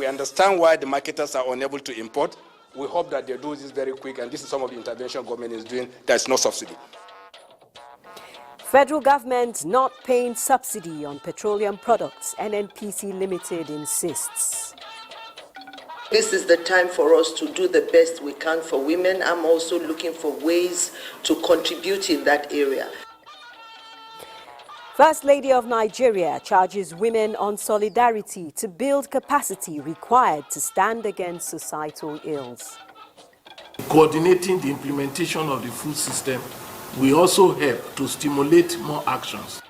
we understand why the marketers are unable to import. We hope that they do this very quick, and this is some of the intervention government is doing. There's no subsidy. Federal government not paying subsidy on petroleum products, NNPC Limited insists. This is the time for us to do the best we can for women. I'm also looking for ways to contribute in that area. First Lady of Nigeria charges women on solidarity to build capacity required to stand against societal ills. Coordinating the implementation of the food system will also help to stimulate more actions.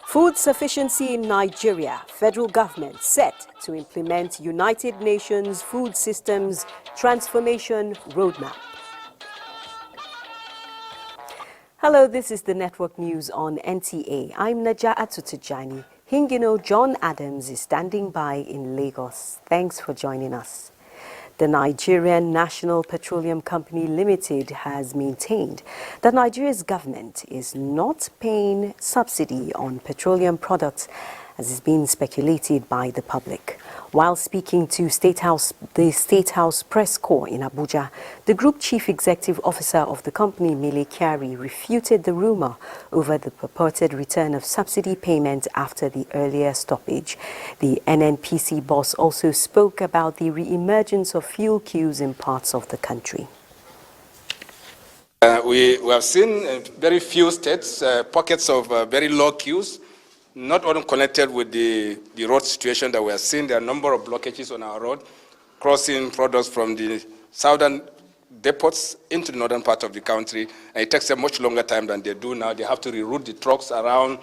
Food sufficiency in Nigeria. Federal government set to implement United Nations Food Systems Transformation Roadmap. Hello, this is the Network News on NTA. I'm Naja'atu Tijani. Hingino John Adams is standing by in Lagos. Thanks for joining us. The Nigerian National Petroleum Company Limited has maintained that Nigeria's government is not paying subsidy on petroleum products as is being speculated by the public. While speaking to the State House Press Corps in Abuja, the Group Chief Executive Officer of the company, Mele Kyari, refuted the rumor over the purported return of subsidy payment after the earlier stoppage. The NNPC boss also spoke about the re-emergence of fuel queues in parts of the country. We have seen very few states, pockets of very low queues, not only connected with the road situation that we are seeing. There are a number of blockages on our road, crossing products from the southern depots into the northern part of the country, and it takes a much longer time than they do now. They have to reroute the trucks around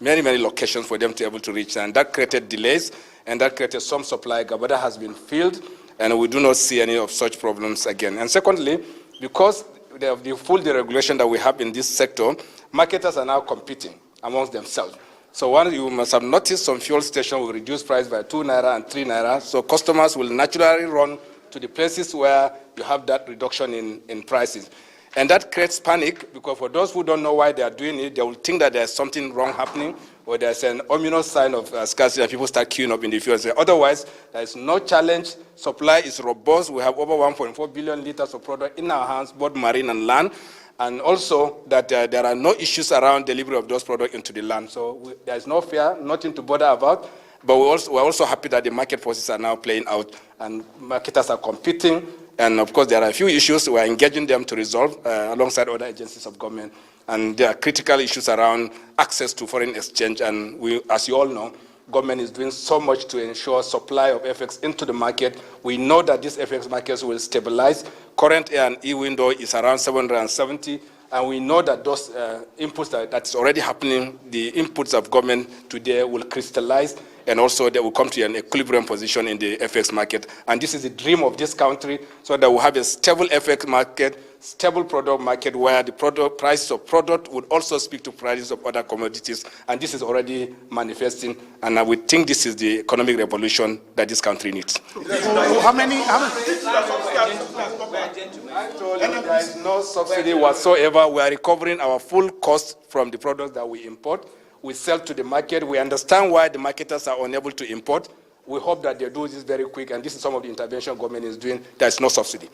many, many locations for them to be able to reach, and that created delays, and that created some supply gap that has been filled, and we do not see any of such problems again. And secondly, because of the full deregulation that we have in this sector, marketers are now competing amongst themselves. So one, you must have noticed some fuel stations will reduce price by 2 naira and 3 naira. So customers will naturally run to the places where you have that reduction in prices. And that creates panic, because for those who don't know why they are doing it, they will think that there's something wrong happening, or there's an ominous sign of scarcity, and people start queuing up in the fuel. Otherwise, there is no challenge. Supply is robust. We have over 1.4 billion liters of product in our hands, both marine and land. And also that there are no issues around delivery of those products into the land. So there is no fear, nothing to bother about. But we're also happy that the market forces are now playing out, and marketers are competing. And of course, there are a few issues we're engaging them to resolve alongside other agencies of government. And there are critical issues around access to foreign exchange. And we, as you all know, government is doing so much to ensure supply of FX into the market. We know that these FX markets will stabilize. Current A&E window is around 770, and we know that those inputs that's already happening, the inputs of government today will crystallize, and also they will come to an equilibrium position in the FX market. And this is the dream of this country, so that we'll have a stable FX market, stable product market, where the prices of product would also speak to prices of other commodities. And this is already manifesting, and we think this is the economic revolution that this country needs. How many? I told you there is no subsidy whatsoever. We are recovering our full cost from the products that we import. We sell to the market. We understand why the marketers are unable to import. We hope that they do this very quick, and this is some of the intervention government is doing. There is no subsidy.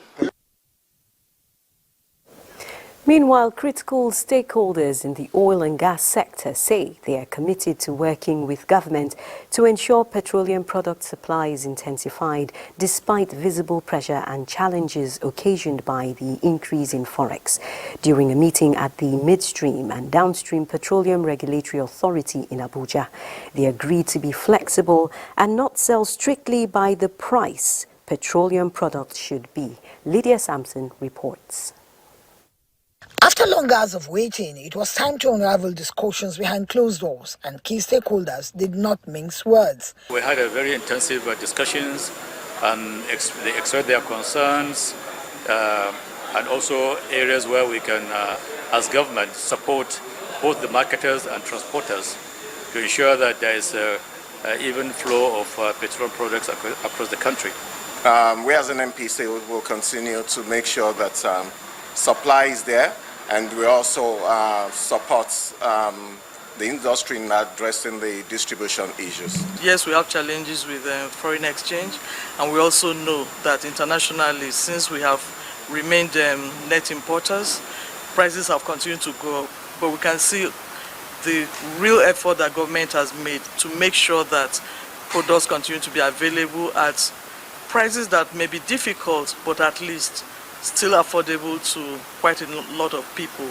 Meanwhile, critical stakeholders in the oil and gas sector say they are committed to working with government to ensure petroleum product supply is intensified despite visible pressure and challenges occasioned by the increase in forex. During a meeting at the Midstream and Downstream Petroleum Regulatory Authority in Abuja, they agreed to be flexible and not sell strictly by the price petroleum products should be. Lydia Sampson reports. After long hours of waiting, it was time to unravel discussions behind closed doors, and key stakeholders did not mince words. We had a very intensive discussions, and they expressed their concerns, and also areas where we can, as government, support both the marketers and transporters to ensure that there is an even flow of petroleum products across the country. We as an NPC will continue to make sure that supply is there, and we also support the industry in addressing the distribution issues? Yes, we have challenges with foreign exchange, and we also know that internationally, since we have remained net importers, prices have continued to go up. But we can see the real effort that government has made to make sure that products continue to be available at prices that may be difficult, but at least still affordable to quite a lot of people.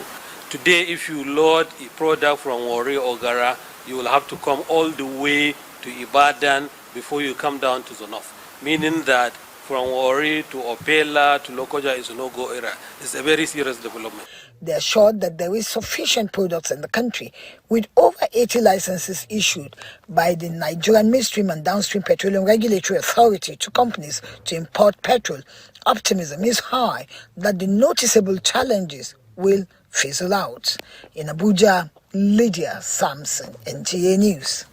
Today, if you load a product from Warri or Gara, you will have to come all the way to Ibadan before you come down to the north, meaning that from Warri to Opela to Lokoja is a no-go area. It's a very serious development. They assured that there is sufficient products in the country, with over 80 licenses issued by the Nigerian Midstream and Downstream Petroleum Regulatory Authority to companies to import petrol. Optimism is high that the noticeable challenges will fizzle out. In Abuja, Lydia Sampson, NTA News.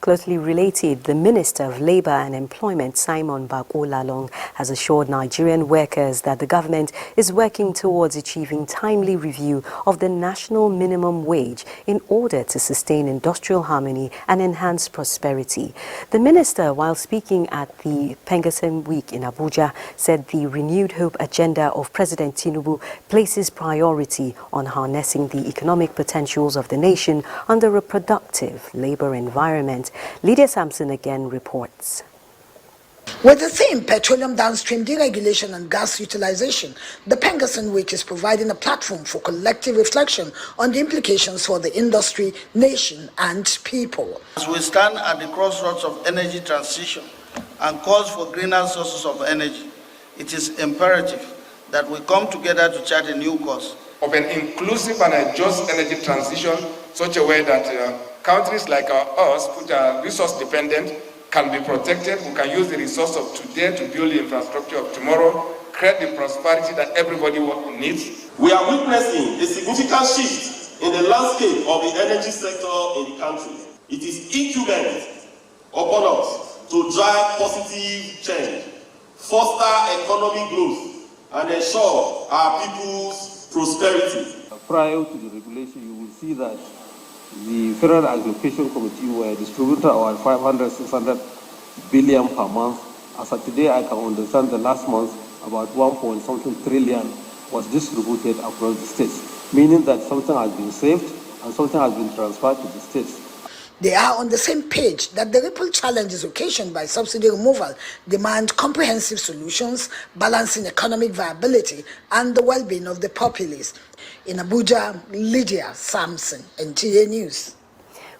Closely related, the Minister of Labour and Employment, Simon Bako-Lalong, has assured Nigerian workers that the government is working towards achieving timely review of the national minimum wage in order to sustain industrial harmony and enhance prosperity. The minister, while speaking at the Pengasem Week in Abuja, said the renewed hope agenda of President Tinubu places priority on harnessing the economic potentials of the nation under a productive labour environment. Lydia Sampson again reports. With the theme Petroleum Downstream Deregulation and Gas Utilization, the Pengasem Week is providing a platform for collective reflection on the implications for the industry, nation and people. As we stand at the crossroads of energy transition and calls for greener sources of energy, it is imperative that we come together to chart a new course of an inclusive and a just energy transition, such a way that countries like ours, which are resource dependent, can be protected. We can use the resource of today to build the infrastructure of tomorrow, create the prosperity that everybody needs. We are witnessing a significant shift in the landscape of the energy sector in the country. It is incumbent upon us to drive positive change, foster economic growth, and ensure our people's prosperity. Prior to the regulation, you will see that the Federal Allocation Committee were distributed about 500, 600 billion per month. As of today, I can understand the last month about 1.something trillion was distributed across the states, meaning that something has been saved and something has been transferred to the states. They are on the same page that the ripple challenges occasioned by subsidy removal demand comprehensive solutions, balancing economic viability and the well-being of the populace. In Abuja, Lydia Sampson, NTA News.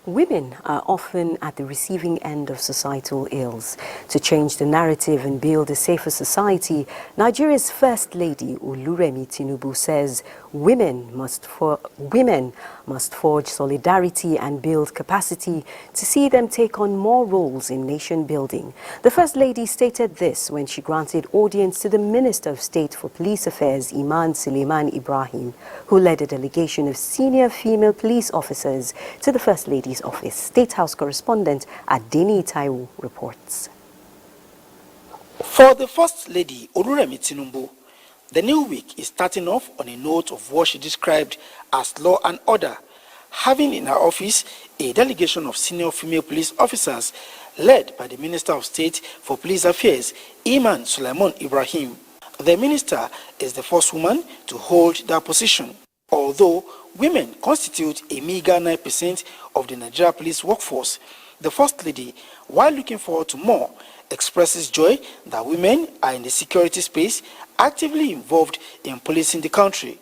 Women are often at the receiving end of societal ills. To change the narrative and build a safer society, Nigeria's First Lady, Oluremi Tinubu, says women must forge solidarity and build capacity to see them take on more roles in nation building. The First Lady stated this when she granted audience to the Minister of State for Police Affairs, Iman Suleiman Ibrahim, who led a delegation of senior female police officers to the First Lady's office. State House correspondent Adeni Taiwo reports. For the First Lady, Oluremi Tinubu, the new week is starting off on a note of what she described as law and order, having in her office a delegation of senior female police officers led by the Minister of State for Police Affairs, Iman Suleiman Ibrahim. The minister is the first woman to hold that position. Although women constitute a meager 9% of the Nigeria police workforce, the First Lady, while looking forward to more, expresses joy that women are in the security space actively involved in policing the country.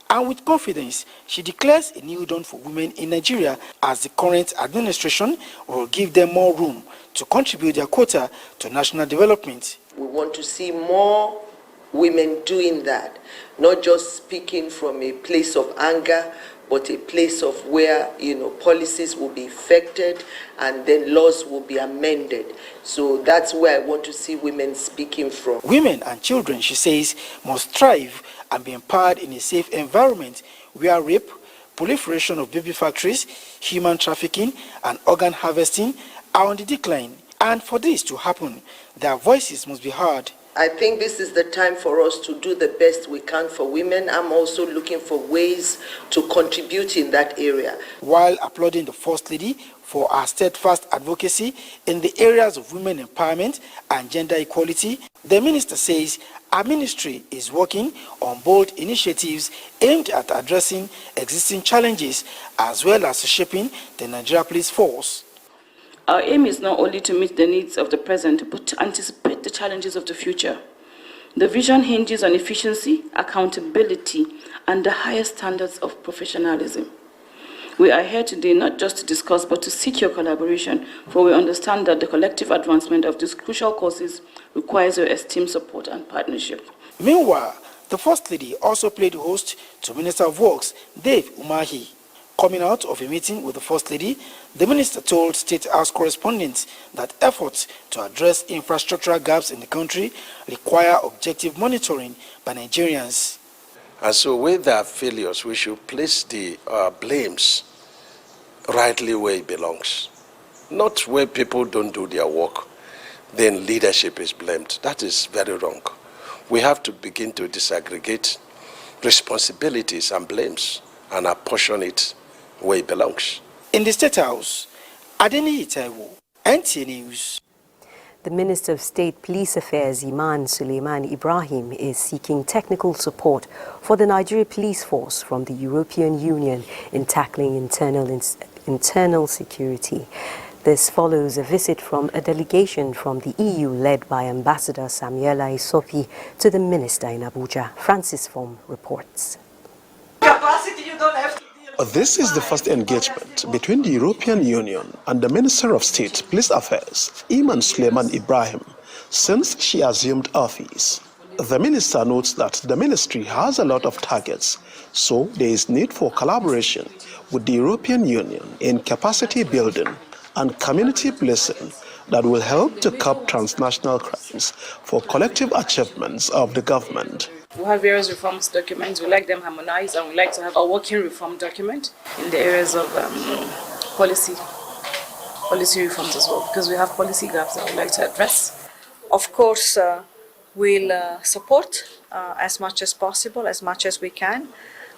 And with confidence, she declares a new dawn for women in Nigeria as the current administration will give them more room to contribute their quota to national development. We want to see more women doing that, not just speaking from a place of anger, but a place of where, policies will be effected and then laws will be amended. So that's where I want to see women speaking from. Women and children, she says, must thrive and be empowered in a safe environment where rape, proliferation of baby factories, human trafficking, and organ harvesting are on the decline. And for this to happen, their voices must be heard. I think this is the time for us to do the best we can for women. I'm also looking for ways to contribute in that area. While applauding the First Lady for her steadfast advocacy in the areas of women empowerment and gender equality, the minister says our ministry is working on bold initiatives aimed at addressing existing challenges as well as shaping the Nigeria Police Force. Our aim is not only to meet the needs of the present, but to anticipate the challenges of the future. The vision hinges on efficiency, accountability, and the highest standards of professionalism. We are here today not just to discuss, but to seek your collaboration, for we understand that the collective advancement of these crucial causes requires your esteemed support and partnership. Meanwhile, the First Lady also played host to Minister of Works, Dave Umahi. Coming out of a meeting with the First Lady, the minister told State House correspondents that efforts to address infrastructural gaps in the country require objective monitoring by Nigerians. And so where there are failures, we should place the blames rightly where it belongs. Not where people don't do their work, then leadership is blamed. That is very wrong. We have to begin to disaggregate responsibilities and blames and apportion it where it belongs. In the State House, Adeni Itaiwo, NTA News. The Minister of State Police Affairs, Iman Suleiman Ibrahim, is seeking technical support for the Nigeria Police Force from the European Union in tackling internal security. This follows a visit from a delegation from the EU led by Ambassador Samuela Isopi to the minister in Abuja. Francis Form reports. This is the first engagement between the European Union and the Minister of State Police Affairs, Iman Suleiman Ibrahim, since she assumed office. The minister notes that the ministry has a lot of targets, so there is need for collaboration with the European Union in capacity building and community policing that will help to curb transnational crimes for collective achievements of the government. We have various reforms documents. We like them harmonized, and we like to have a working reform document in the areas of policy reforms as well, because we have policy gaps that we like to address. Of course, we'll support as much as possible, as much as we can.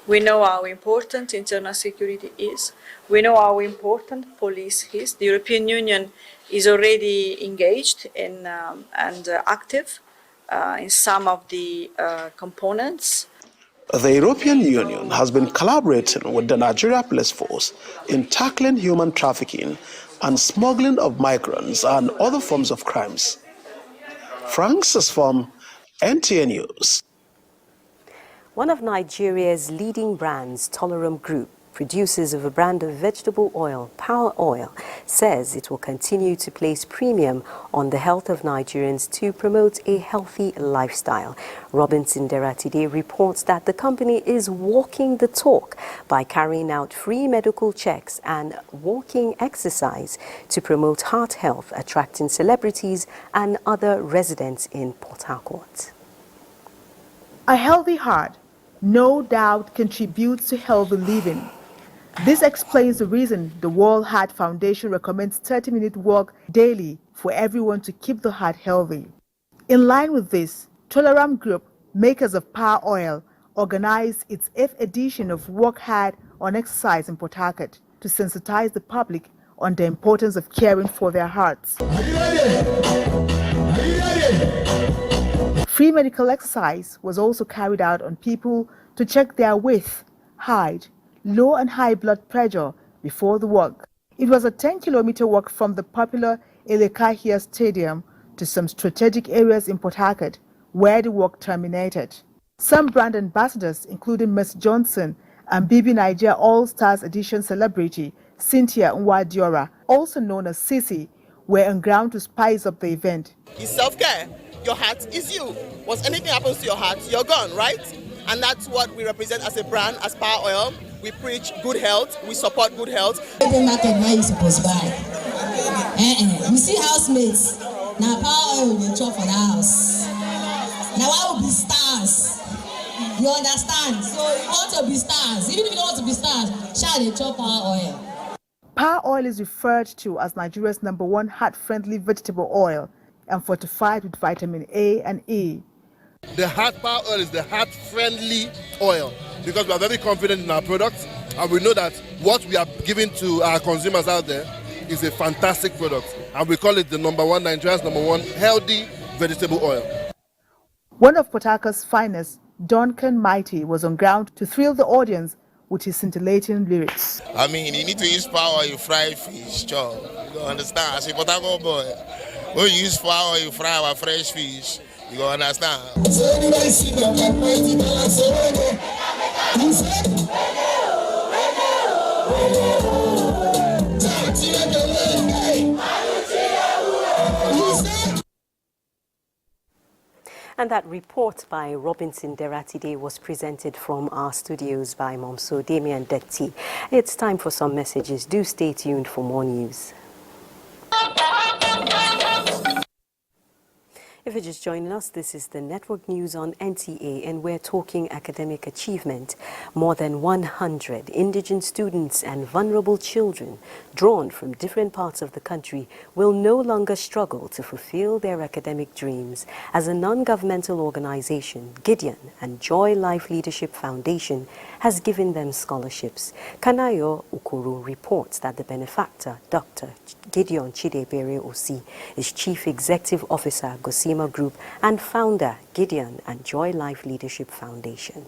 We know how important internal security is. We know how important police is. The European Union is already engaged in and active in some of the components. The European Union has been collaborating with the Nigeria Police Force in tackling human trafficking and smuggling of migrants and other forms of crimes. Francis from NTA News. One of Nigeria's leading brands, Toleram Group, producers of a brand of vegetable oil, Power Oil, says it will continue to place premium on the health of Nigerians to promote a healthy lifestyle. Robinson Deratide reports that the company is walking the talk by carrying out free medical checks and walking exercise to promote heart health, attracting celebrities and other residents in Port Harcourt. A healthy heart, no doubt, contributes to healthy living. This explains the reason the World Heart Foundation recommends 30-minute walk daily for everyone to keep the heart healthy. In line with this, Toleram Group, makers of Power Oil, organized its 8th edition of Work Hard on Exercise in Port Harcourt to sensitize the public on the importance of caring for their hearts. Are you ready? Are you ready? Free medical exercise was also carried out on people to check their weight, height, low and high blood pressure before the walk. It was a 10-kilometer walk from the popular Elekahia Stadium to some strategic areas in Port Harcourt, where the walk terminated. Some brand ambassadors, including Ms. Johnson and BB Nigeria All-Stars Edition celebrity Cynthia Nwadiora, also known as Sissy, were on ground to spice up the event. It's self-care. Your heart is you. Once anything happens to your heart, you're gone, right? And that's what we represent as a brand, as Power Oil. We preach good health. We support good health. The market where you supposed to buy. You see housemates. Now Power Oil will chop for the house. Now I will be stars. You understand? So you want to be stars. Even if you don't want to be stars, shall they chop Power Oil? Power Oil is referred to as Nigeria's #1 heart-friendly vegetable oil, and fortified with vitamin A and E. The heart power oil is the heart-friendly oil because we are very confident in our products and we know that what we are giving to our consumers out there is a fantastic product, and we call it the Nigeria's number one healthy vegetable oil. One of Port Harcourt's finest, Duncan Mighty, was on ground to thrill the audience with his scintillating lyrics. I mean, you need to use flour, you fry fish, chop. You don't understand? I say, Port Harcourt boy, when you use flour, you fry our fresh fish. You go understand? So anybody see that And that report by Robinson Deratide was presented from our studios by Momso Damian Dekti. It's time for some messages. Do stay tuned for more news. If you're just joining us, this is the Network News on NTA, and we're talking academic achievement. More than 100 indigent students and vulnerable children drawn from different parts of the country will no longer struggle to fulfill their academic dreams as a non-governmental organization, Gideon and Joy Life Leadership Foundation, has given them scholarships. Kanayo Ukuru reports that the benefactor, Dr. Gideon Chidebere Osi, is Chief Executive Officer, Gosima Group, and founder, Gideon and Joy Life Leadership Foundation.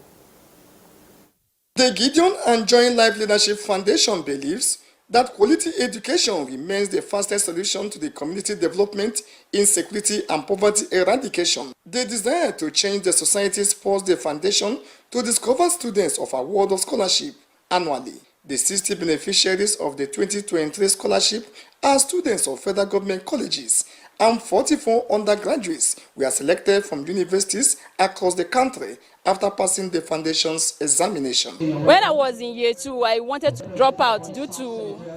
The Gideon and Joy Life Leadership Foundation believes that quality education remains the fastest solution to the community development, insecurity, and poverty eradication. They desire to change the society supports the foundation to discover students of award of scholarship annually. The 60 beneficiaries of the 2023 scholarship are students of federal government colleges, and 44 undergraduates were selected from universities across the country after passing the foundation's examination. When I was in year 2, I wanted to drop out due to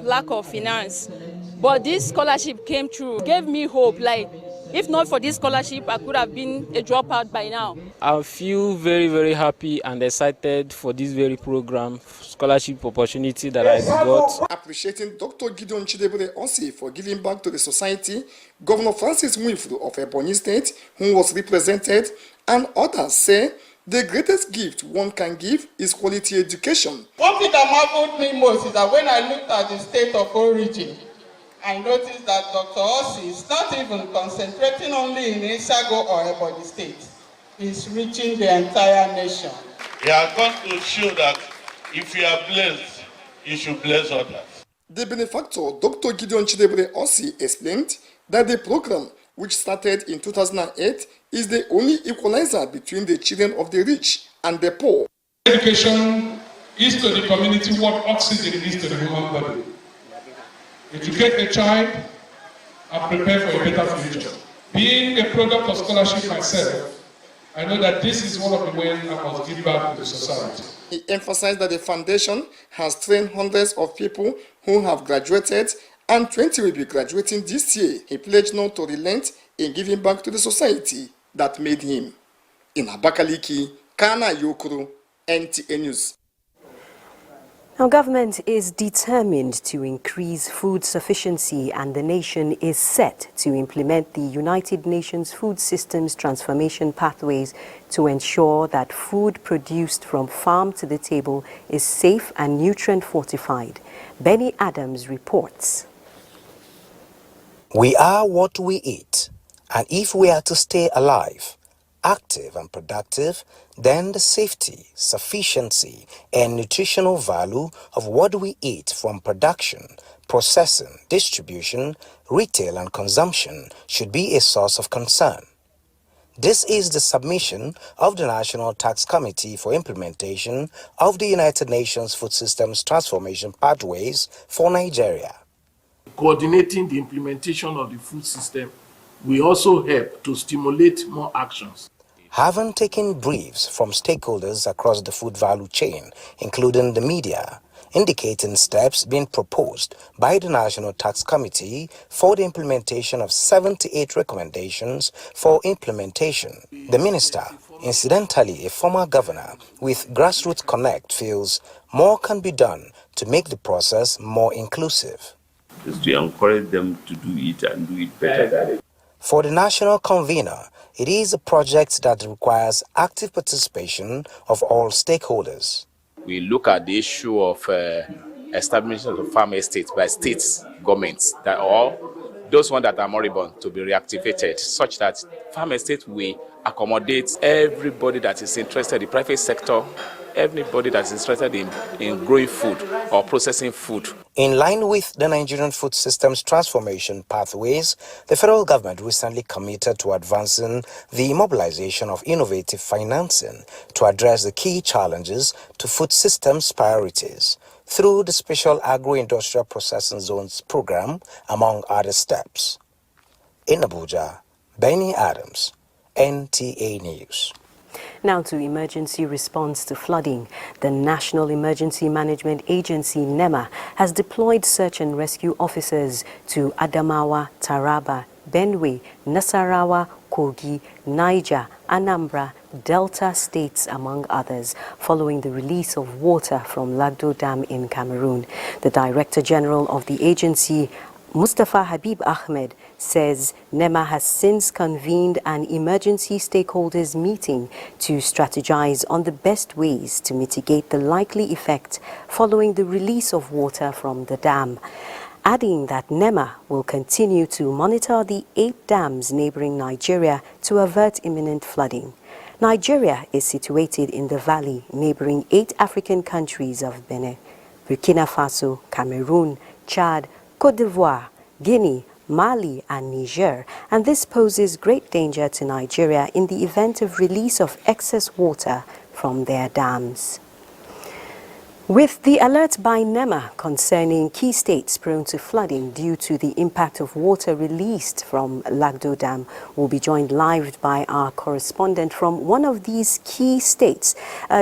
lack of finance. But this scholarship came through, gave me hope. Like, if not for this scholarship, I could have been a dropout by now. I feel very, very happy and excited for this very program, scholarship opportunity that I got. Appreciating Dr. Gideon Chidebere Osi for giving back to the society, Governor Francis Nwifuru of Ebonyi State, who was represented, and others say the greatest gift one can give is quality education. One thing that marveled me most is that when I looked at the state of origin, I noticed that Dr. Osi is not even concentrating only in Isago or Ebonyi State. He's reaching the entire nation. He has got to show that if you are blessed, you should bless others. The benefactor, Dr. Gideon Chidebere Osi, explained that the program, which started in 2008, is the only equalizer between the children of the rich and the poor. Education is to the community what oxygen is to the human body. Educate a child and prepare for a better future. Being a product of scholarship myself, I know that this is one of the ways I must give back to the society. He emphasized that the foundation has trained hundreds of people who have graduated, and 20 will be graduating this year. He pledged not to relent in giving back to the society that made him. In Abakaliki, Kana Yokuru, NTA News. Now, government is determined to increase food sufficiency, and the nation is set to implement the United Nations Food Systems Transformation Pathways to ensure that food produced from farm to the table is safe and nutrient fortified. Benny Adams reports. We are what we eat, and if we are to stay alive, active and productive, then the safety, sufficiency, and nutritional value of what we eat from production, processing, distribution, retail, and consumption should be a source of concern. This is the submission of the National Tax Committee for Implementation of the United Nations Food Systems Transformation Pathways for Nigeria. Coordinating the implementation of the food system will also help to stimulate more actions. Having taken briefs from stakeholders across the food value chain, including the media, indicating steps being proposed by the National Tax Committee for the implementation of 78 recommendations for implementation. The minister, incidentally a former governor with Grassroots Connect, feels more can be done to make the process more inclusive. Is to encourage them to do it and do it better. For the national convener, it is a project that requires active participation of all stakeholders. We look at the issue of establishment of farm estates by state governments, that or those ones that are moribund to be reactivated, such that farm estates will accommodate everybody that is interested, the private sector, everybody that is interested in growing food or processing food. In line with the Nigerian food system's transformation pathways, the federal government recently committed to advancing the mobilization of innovative financing to address the key challenges to food systems priorities through the Special Agro-Industrial Processing Zones program, among other steps. In Abuja, Benny Adams, NTA News. Now to emergency response to flooding. The National Emergency Management Agency, NEMA, has deployed search and rescue officers to Adamawa, Taraba, Benue, Nasarawa, Kogi, Niger, Anambra, Delta states, among others, following the release of water from Lagdo Dam in Cameroon. The Director General of the agency, Mustafa Habib Ahmed, says NEMA has since convened an emergency stakeholders meeting to strategize on the best ways to mitigate the likely effect following the release of water from the dam, adding that NEMA will continue to monitor the 8 dams neighboring Nigeria to avert imminent flooding. Nigeria is situated in the valley neighboring 8 African countries of Benin, Burkina Faso, Cameroon, Chad, Côte d'Ivoire, Guinea, Mali and Niger, and this poses great danger to Nigeria in the event of release of excess water from their dams. With the alert by NEMA concerning key states prone to flooding due to the impact of water released from Lagdo Dam, we'll be joined live by our correspondent from one of these key states.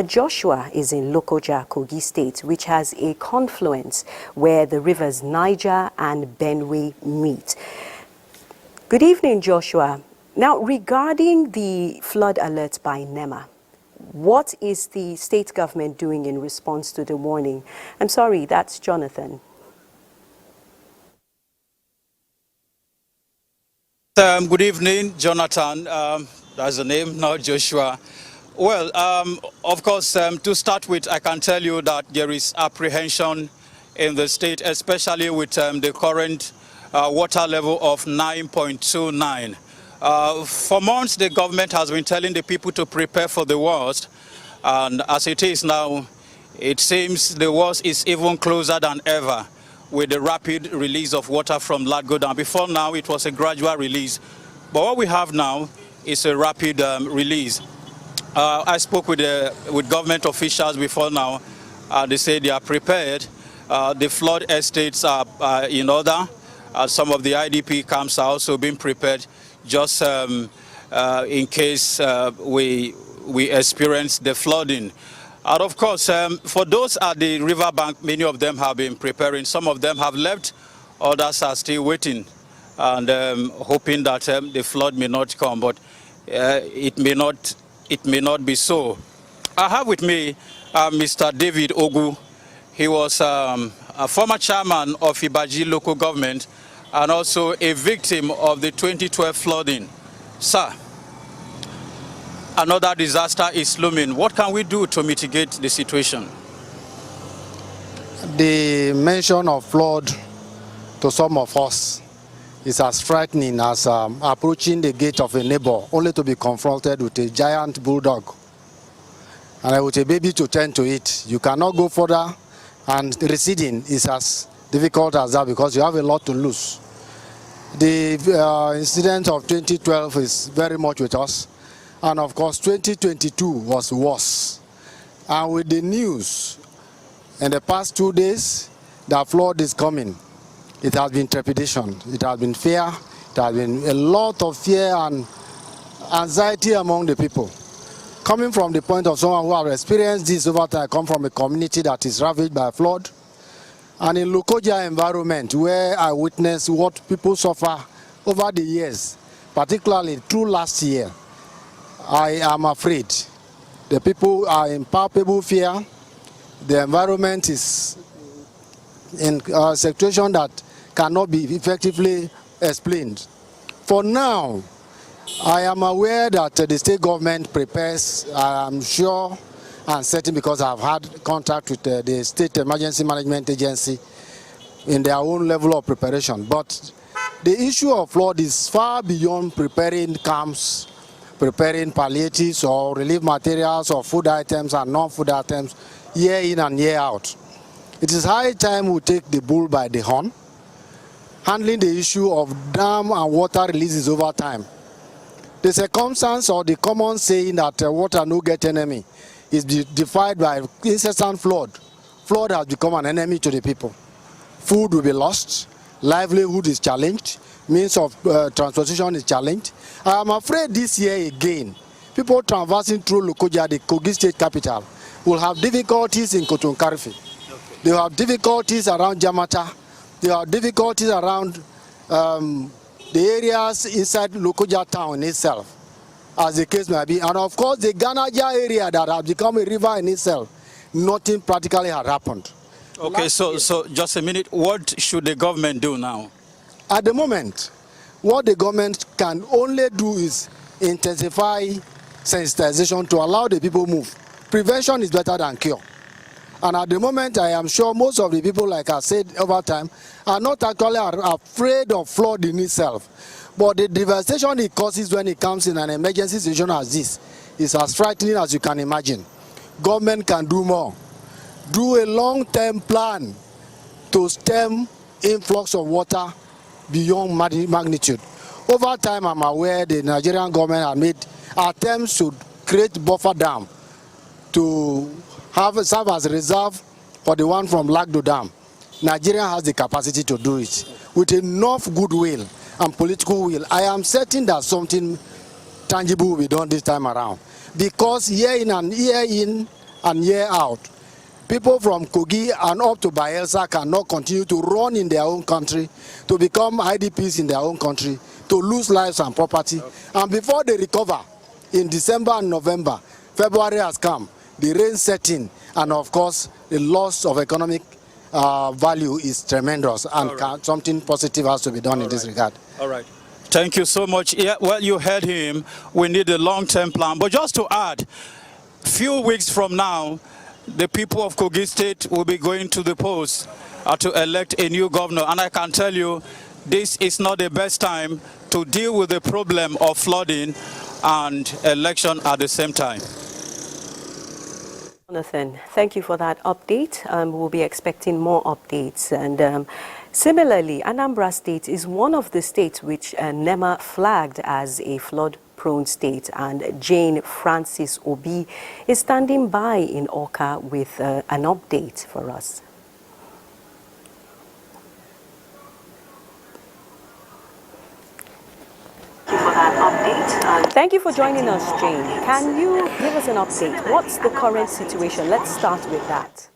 Joshua is in Lokoja, Kogi State, which has a confluence where the rivers Niger and Benue meet. Good evening, Joshua. Now, regarding the flood alert by NEMA, what is the state government doing in response to the warning? I'm sorry, that's Jonathan. Good evening, Jonathan. That's the name, not Joshua. Well, of course, to start with, I can tell you that there is apprehension in the state, especially with the current water level of 9.29. For months, the government has been telling the people to prepare for the worst, and as it is now, it seems the worst is even closer than ever with the rapid release of water from Lagdo Dam. Before now, it was a gradual release, but what we have now is a rapid release. I spoke with government officials before now. They say they are prepared. The flood estates are in order. Some of the IDP camps are also being prepared, just in case we experience the flooding. And of course, for those at the riverbank, many of them have been preparing. Some of them have left, others are still waiting and hoping that the flood may not come, but it may not be so. I have with me Mr. David Ogu. He was a former chairman of Ibaji local government and also a victim of the 2012 flooding. Sir, another disaster is looming. What can we do to mitigate the situation? The mention of flood to some of us is as frightening as approaching the gate of a neighbor only to be confronted with a giant bulldog and with a baby to tend to it. You cannot go further, and receding is as difficult as that because you have a lot to lose. The incident of 2012 is very much with us, and of course 2022 was worse. And with the news in the past 2 days that flood is coming, it has been trepidation, it has been fear, it has been a lot of fear and anxiety among the people. Coming from the point of someone who has experienced this over time, I come from a community that is ravaged by flood. And in Lokoja environment, where I witnessed what people suffer over the years, particularly through last year, I am afraid. The people are in palpable fear. The environment is in a situation that cannot be effectively explained. For now, I am aware that the state government prepares, I'm sure and certain because I've had contact with the State Emergency Management Agency in their own level of preparation. But the issue of flood is far beyond preparing camps, preparing palliatives or relief materials or food items and non-food items year in and year out. It is high time we take the bull by the horn, handling the issue of dam and water releases over time. The circumstance or the common saying that water no get enemy is defied by incessant flood. Flood has become an enemy to the people. Food will be lost, livelihood is challenged, means of transportation is challenged. I am afraid this year again, people traversing through Lokoja, the Kogi state capital, will have difficulties in Kotonkarifi. They will have difficulties around Jamata. They will have difficulties around the areas inside Lokoja town itself, as the case may be. And of course, the Ganaja area that has become a river in itself, nothing practically had happened. Okay, so just a minute. What should the government do now? At the moment, what the government can only do is intensify sensitization to allow the people move. Prevention is better than cure. And at the moment, I am sure most of the people, like I said over time, are not actually afraid of flood in itself. But the devastation it causes when it comes in an emergency situation as this is as frightening as you can imagine. Government can do more. Do a long-term plan to stem influx of water beyond magnitude. Over time, I'm aware the Nigerian government has made attempts to create buffer dam to serve as a reserve for the one from Lagdo Dam. Nigeria has the capacity to do it. With enough goodwill and political will, I am certain that something tangible will be done this time around. Because year in and year out, people from Kogi and up to Bayelsa cannot continue to run in their own country, to become IDPs in their own country, to lose lives and property. And before they recover, in December and November, February has come, the rain setting, and of course, the loss of economic value is tremendous, and something positive has to be done in this regard. All right. Thank you so much. Yeah, well, you heard him. We need a long-term plan. But just to add, few weeks from now, the people of Kogi State will be going to the polls to elect a new governor. And I can tell you, this is not the best time to deal with the problem of flooding and election at the same time. Jonathan, thank you for that update. We'll be expecting more updates. And similarly, Anambra State is one of the states which NEMA flagged as a flood-prone state. And Jane Francis Obi is standing by in Awka with an update for us. Thank you for joining us, Jane. Can you give us an update? What's the current situation? Let's start with that.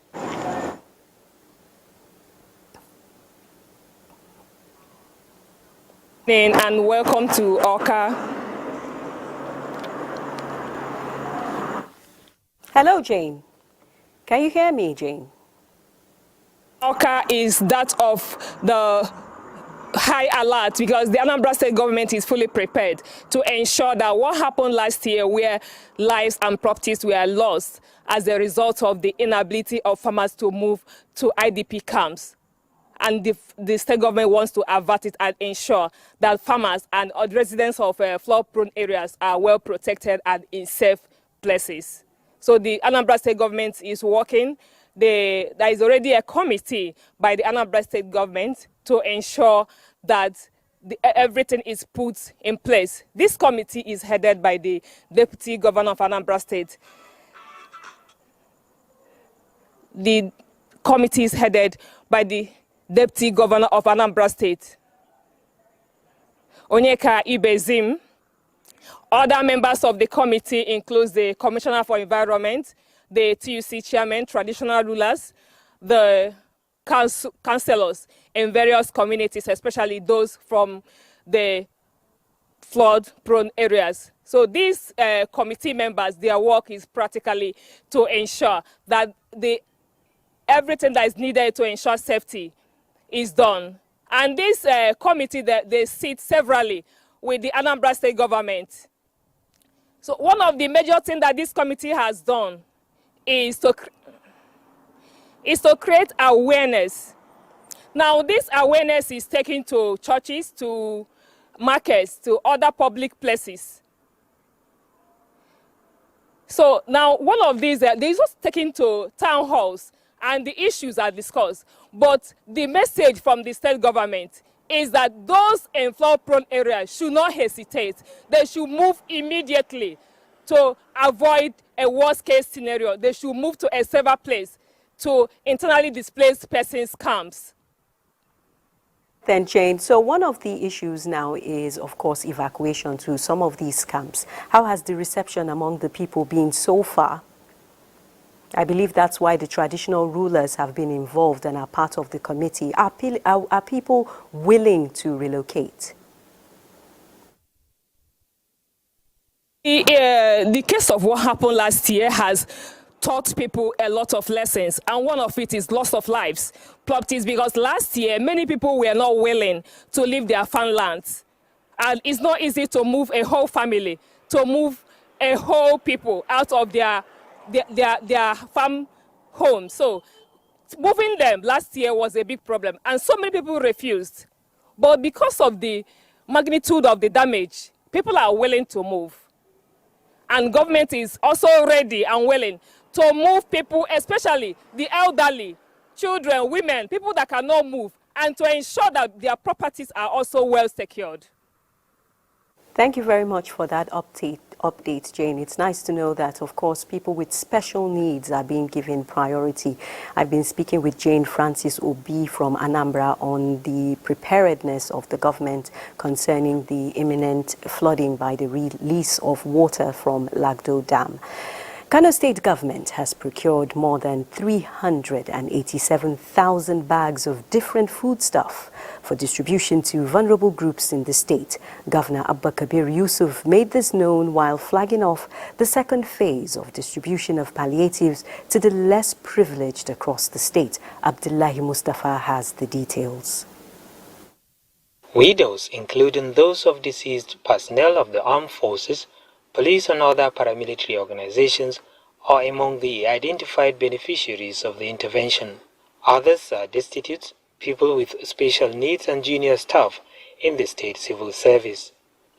And welcome to Awka. Hello, Jane. Can you hear me, Jane? Awka is that of the high alert because the Anambra State government is fully prepared to ensure that what happened last year where lives and properties were lost as a result of the inability of farmers to move to IDP camps. And the state government wants to avert it and ensure that farmers and residents of flood-prone areas are well protected and in safe places. So the Anambra State government is working. There is already a committee by the Anambra State government to ensure that everything is put in place. This committee is headed by the Deputy Governor of Anambra State. The committee is headed by the Deputy Governor of Anambra State, Onyeka Ibezim. Other members of the committee include the Commissioner for Environment, the TUC Chairman, traditional rulers, the councillors in various communities, especially those from the flood-prone areas. So these committee members, their work is practically to ensure that everything that is needed to ensure safety is done. And this committee, they sit severally with the Anambra State government. So one of the major things that this committee has done is to create awareness. Now, this awareness is taken to churches, to markets, to other public places. So now one of these, they just taken to town halls and the issues are discussed. But the message from the state government is that those in flood-prone areas should not hesitate. They should move immediately to avoid a worst-case scenario. They should move to a safer place to internally displaced persons' camps. Then, Jane, so one of the issues now is, of course, evacuation to some of these camps. How has the reception among the people been so far? I believe that's why the traditional rulers have been involved and are part of the committee. Are people willing to relocate? The case of what happened last year has taught people a lot of lessons, and one of it is loss of lives, properties, because last year many people were not willing to leave their farmlands, and it's not easy to move a whole family, to move a whole people out of their farm home. So moving them last year was a big problem, and so many people refused. But because of the magnitude of the damage, people are willing to move, and government is also ready and willing to move people, especially the elderly, children, women, people that cannot move, and to ensure that their properties are also well secured. Thank you very much for that update, Jane. It's nice to know that, of course, people with special needs are being given priority. I've been speaking with Jane Francis Obi from Anambra on the preparedness of the government concerning the imminent flooding by the release of water from Lagdo Dam. Kano State government has procured more than 387,000 bags of different foodstuff for distribution to vulnerable groups in the state. Governor Abba Kabir Yusuf made this known while flagging off the second phase of distribution of palliatives to the less privileged across the state. Abdullahi Mustafa has the details. Widows, including those of deceased personnel of the armed forces, police and other paramilitary organizations, are among the identified beneficiaries of the intervention. Others are destitute, people with special needs and junior staff in the state civil service.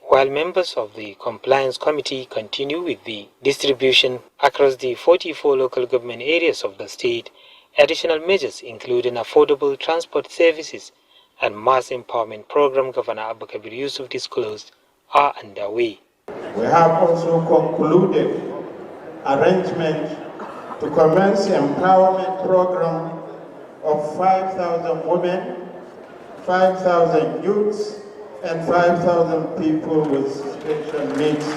While members of the compliance committee continue with the distribution across the 44 local government areas of the state, additional measures including affordable transport services and mass empowerment program Governor Abba Kabir Yusuf disclosed are underway. We have also concluded arrangement to commence empowerment program of 5,000 women, 5,000 youths, and 5,000 people with special needs.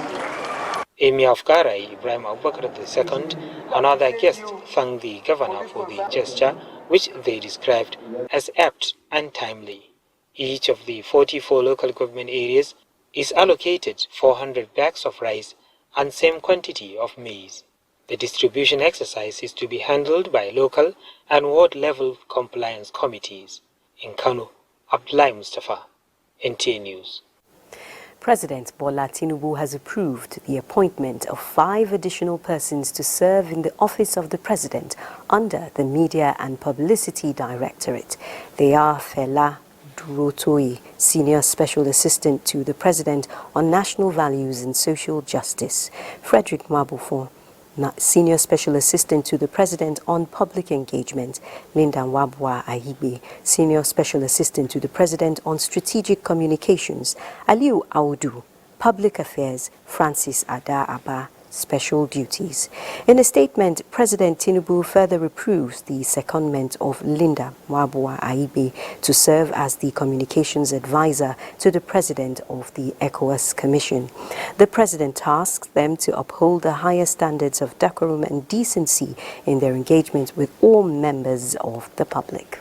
Emir of Karai, Ibrahim Abubakar II, and other guests thanked the governor for the gesture, which they described as apt and timely. Each of the 44 local government areas is allocated 400 bags of rice and same quantity of maize. The distribution exercise is to be handled by local and ward-level compliance committees. In Kano, Abdullahi Mustafa, NTA News. President Bola Tinubu has approved the appointment of 5 additional persons to serve in the office of the president under the Media and Publicity Directorate. They are Fela Durotoi, Senior Special Assistant to the President on National Values and Social Justice; Frederick Mabufo, Senior Special Assistant to the President on Public Engagement; Linda Wabwa Ahibe, Senior Special Assistant to the President on Strategic Communications; Aliu Audu, Public Affairs; Francis Ada Abba, Special Duties. In a statement, President Tinubu further approves the secondment of Linda Wabwa Ahibe to serve as the Communications Advisor to the President of the ECOWAS Commission. The President tasks them to uphold the highest standards of decorum and decency in their engagement with all members of the public.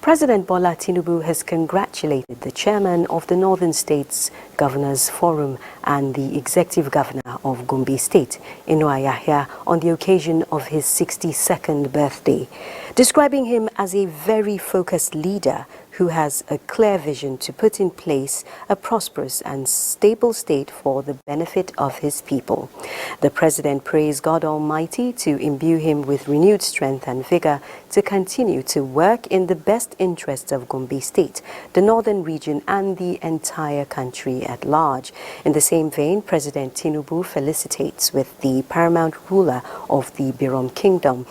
President Bola Tinubu has congratulated the chairman of the Northern States Governors Forum and the executive governor of Gombe State, Inuwa Yahya, on the occasion of his 62nd birthday, describing him as a very focused leader who has a clear vision to put in place a prosperous and stable state for the benefit of his people. The president praised God Almighty to imbue him with renewed strength and vigor to continue to work in the best interests of Gombe State, the northern region, and the entire country at large. In the same vein, President Tinubu felicitates with the paramount ruler of the Birom Kingdom,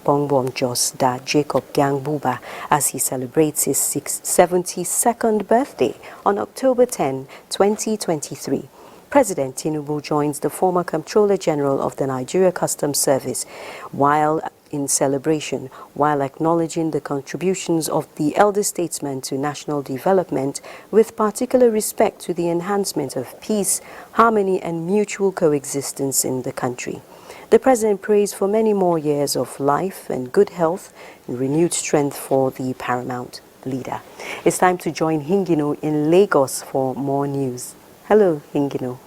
Bongbong Jos Da Jacob Gangbuba, as he celebrates his 72nd birthday on October 10, 2023. President Tinubu joins the former Comptroller General of the Nigeria Customs Service while in celebration, while acknowledging the contributions of the elder statesman to national development, with particular respect to the enhancement of peace, harmony, and mutual coexistence in the country. The president prays for many more years of life and good health and renewed strength for the paramount leader. It's time to join Hingino in Lagos for more news. Hello, Hingino.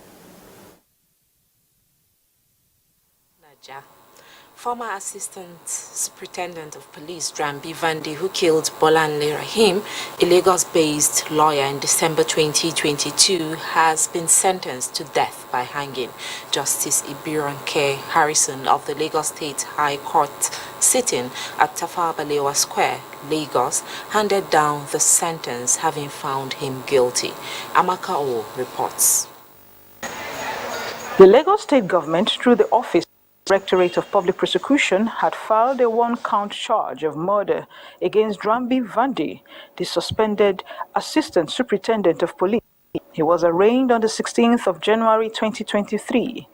Former Assistant Superintendent of Police Drambi Vandi, who killed Bolanle Rahim, a Lagos-based lawyer, in December 2022, has been sentenced to death by hanging. Justice Ibironke Harrison of the Lagos State High Court, sitting at Tafawa Balewa Square, Lagos, handed down the sentence, having found him guilty. Amaka O reports. The Lagos State government, through the office Directorate of Public Prosecution, had filed a one-count charge of murder against Drambi Vandi, the suspended Assistant Superintendent of Police. He was arraigned on the 16th of January 2023.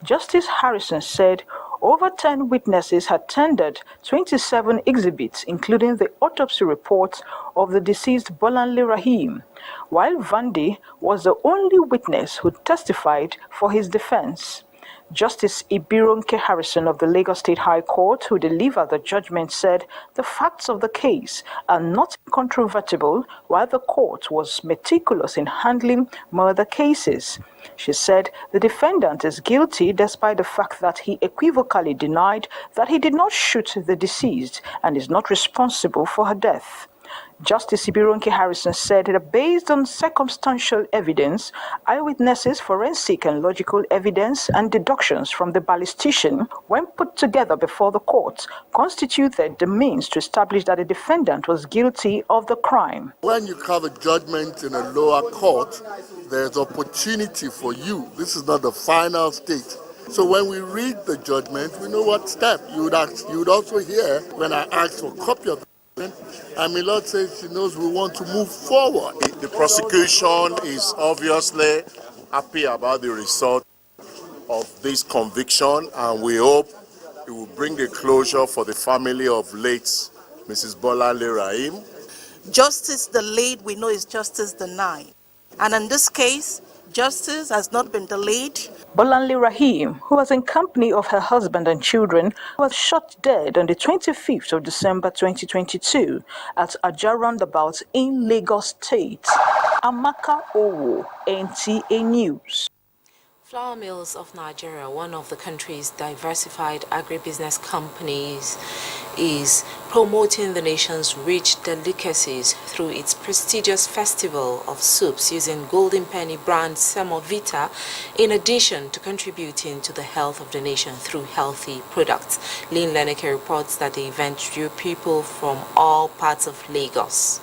Justice Harrison said over 10 witnesses had tendered 27 exhibits, including the autopsy report of the deceased Bolanle Rahim, while Vandi was the only witness who testified for his defense. Justice Ibironke Harrison of the Lagos State High Court, who delivered the judgment, said the facts of the case are not controvertible, while the court was meticulous in handling murder cases. She said the defendant is guilty despite the fact that he equivocally denied that he did not shoot the deceased and is not responsible for her death. Justice Ibironke Harrison said that based on circumstantial evidence, eyewitnesses, forensic and logical evidence, and deductions from the ballistician, when put together before the court, constituted the means to establish that the defendant was guilty of the crime. When you have a judgment in a lower court, there's opportunity for you. This is not the final state. So when we read the judgment, we know what step you would also hear when I ask for a copy of the and my Lord says she knows we want to move forward. The prosecution is obviously happy about the result of this conviction, and we hope it will bring a closure for the family of late Mrs. Bolanle Rahim. Justice delayed, we know, is justice denied. And in this case, justice has not been delayed. Bolanle Rahim, who was in company of her husband and children, was shot dead on the 25th of December 2022 at Abuja roundabout in Lagos State. Amaka Owo, NTA News. Flour Mills of Nigeria, one of the country's diversified agribusiness companies, is promoting the nation's rich delicacies through its prestigious festival of soups using Golden Penny brand Semovita, in addition to contributing to the health of the nation through healthy products. Lynn Leneke reports that the event drew people from all parts of Lagos.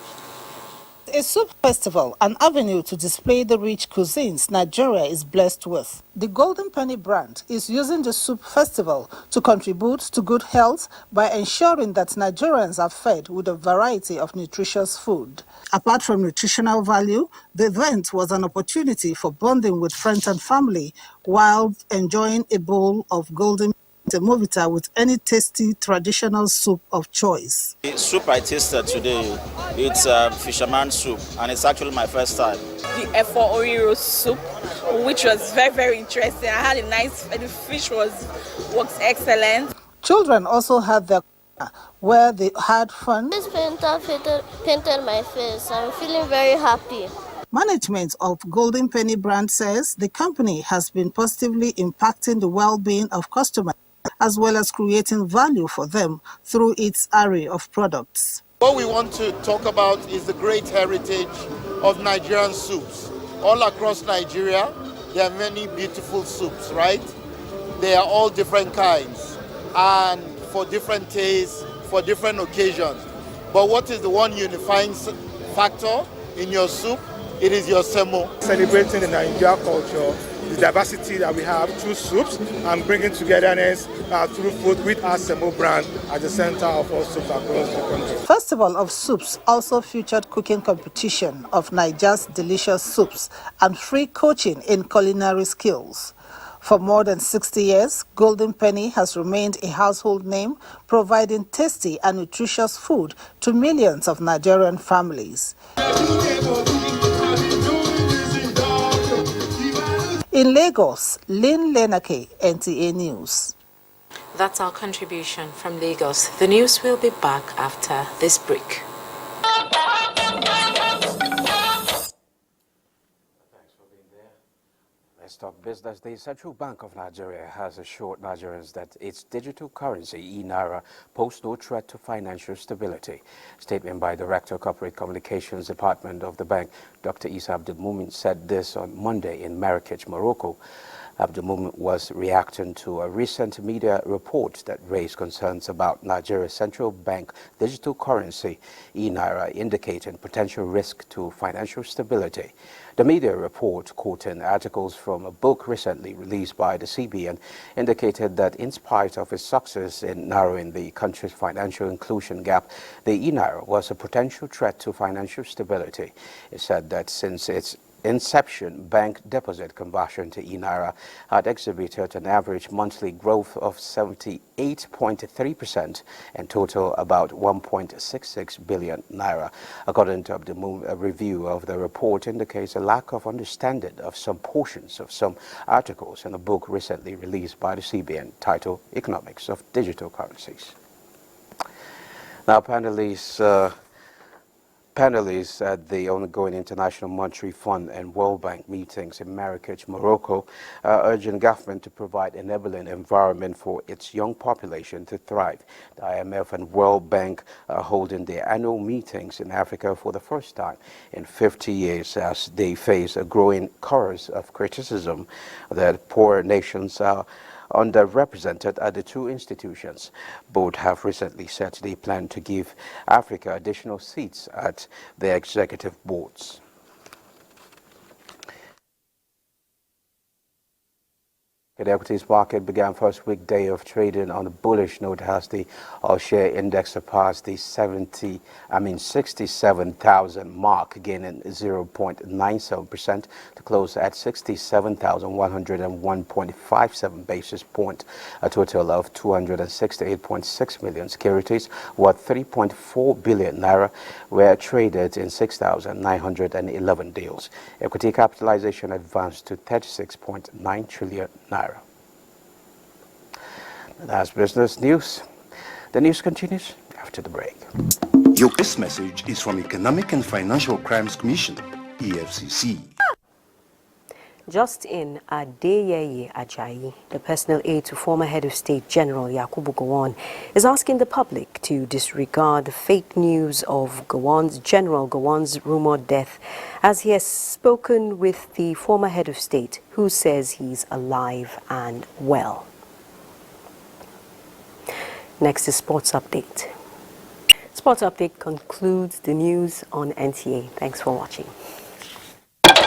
A soup festival, an avenue to display the rich cuisines Nigeria is blessed with. The Golden Penny brand is using the soup festival to contribute to good health by ensuring that Nigerians are fed with a variety of nutritious food. Apart from nutritional value, the event was an opportunity for bonding with friends and family while enjoying a bowl of Golden Semovita with any tasty traditional soup of choice. The soup I tasted today, it's fisherman soup, and it's actually my first time. The Efo Oriro soup, which was very, very interesting. I had the fish works excellent. Children also had their where they had fun. This painter painted my face. I'm feeling very happy. Management of Golden Penny brand says the company has been positively impacting the well-being of customers, as well as creating value for them through its array of products. What we want to talk about is the great heritage of Nigerian soups. All across Nigeria, there are many beautiful soups, right? They are all different kinds and for different tastes, for different occasions. But what is the one unifying factor in your soup? It is your semo. Celebrating the Nigerian culture, the diversity that we have through soups and bringing togetherness through food with our semo brand at the center of all soups across the country. Festival of Soups also featured cooking competition of Nigeria's delicious soups and free coaching in culinary skills. For more than 60 years, Golden Penny has remained a household name, providing tasty and nutritious food to millions of Nigerian families. In Lagos, Lynn Lenake, NTA News. That's our contribution from Lagos. The news will be back after this break. Let's talk business. The Central Bank of Nigeria has assured Nigerians that its digital currency, e-Naira, poses no threat to financial stability. Statement by Director of Corporate Communications Department of the bank, Dr. Isa Abdulmumin, said this on Monday in Marrakech, Morocco. Abdulmumin was reacting to a recent media report that raised concerns about Nigeria's central bank digital currency, e-Naira, indicating potential risk to financial stability. The media report, quoting articles from a book recently released by the CBN, indicated that in spite of its success in narrowing the country's financial inclusion gap, the e-Naira was a potential threat to financial stability. It said that since its inception, bank deposit conversion to e-Naira had exhibited an average monthly growth of 78.3% and total about 1.66 billion naira. According to the review of the report indicates a lack of understanding of some portions of some articles in a book recently released by the CBN titled Economics of Digital Currencies. Now, panelists at the ongoing International Monetary Fund and World Bank meetings in Marrakech, Morocco, are urging government to provide enabling environment for its young population to thrive. The IMF and World Bank are holding their annual meetings in Africa for the first time in 50 years as they face a growing chorus of criticism that poor nations are underrepresented at the two institutions. Both have recently said they plan to give Africa additional seats at their executive boards. The equities market began first weekday of trading on a bullish note as the all-share index surpassed the 67,000 mark, gaining 0.97% to close at 67,101.57 basis points. A total of 268.6 million securities worth 3.4 billion naira were traded in 6,911 deals. Equity capitalization advanced to 36.9 trillion naira. That's business news. The news continues after the break. This message is from Economic and Financial Crimes Commission, EFCC. Just in Adeyeye Ajayi, the personal aide to former head of state General Yakubu Gowon, is asking the public to disregard the fake news of General Gowon's rumored death, as he has spoken with the former head of state, who says he's alive and well. Next is Sports Update. Sports Update concludes the news on NTA. Thanks for watching.